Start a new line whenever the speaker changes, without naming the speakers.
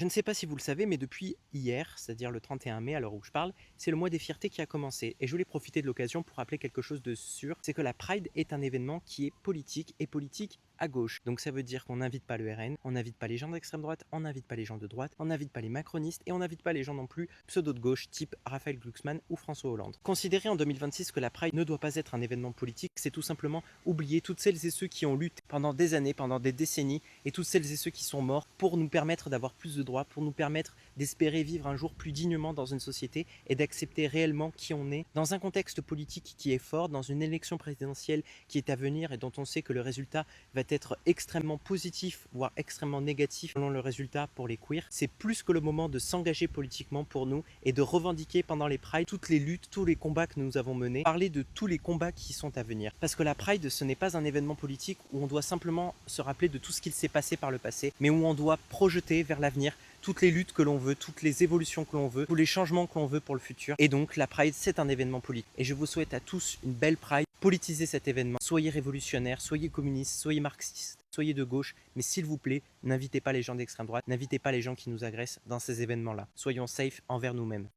Je ne sais pas si vous le savez, mais depuis hier, c'est-à-dire le 31 mai à l'heure où je parle, c'est le mois des fiertés qui a commencé. Et je voulais profiter de l'occasion pour rappeler quelque chose de sûr, c'est que la Pride est un événement qui est politique et politique à gauche. Donc ça veut dire qu'on n'invite pas le RN, on n'invite pas les gens d'extrême droite, on n'invite pas les gens de droite, on n'invite pas les macronistes et on n'invite pas les gens non plus pseudo de gauche type Raphaël Glucksmann ou François Hollande. Considérer en 2026 que la Pride ne doit pas être un événement politique, c'est tout simplement oublier toutes celles et ceux qui ont lutté pendant des années, pendant des décennies et toutes celles et ceux qui sont morts pour nous permettre d'avoir plus de droits, pour nous permettre d'espérer vivre un jour plus dignement dans une société et d'accepter réellement qui on est dans un contexte politique qui est fort, dans une élection présidentielle qui est à venir et dont on sait que le résultat va être extrêmement positif, voire extrêmement négatif selon le résultat pour les queers. C'est plus que le moment de s'engager politiquement pour nous et de revendiquer pendant les Pride toutes les luttes, tous les combats que nous avons menés, parler de tous les combats qui sont à venir. Parce que la Pride, ce n'est pas un événement politique où on doit simplement se rappeler de tout ce qu'il s'est passé par le passé, mais où on doit projeter vers l'avenir toutes les luttes que l'on veut, toutes les évolutions que l'on veut, tous les changements que l'on veut pour le futur. Et donc la Pride, c'est un événement politique. Et je vous souhaite à tous une belle Pride. Politisez cet événement. Soyez révolutionnaires, soyez communistes, soyez marxistes, soyez de gauche. Mais s'il vous plaît, n'invitez pas les gens d'extrême droite, n'invitez pas les gens qui nous agressent dans ces événements-là. Soyons safe envers nous-mêmes.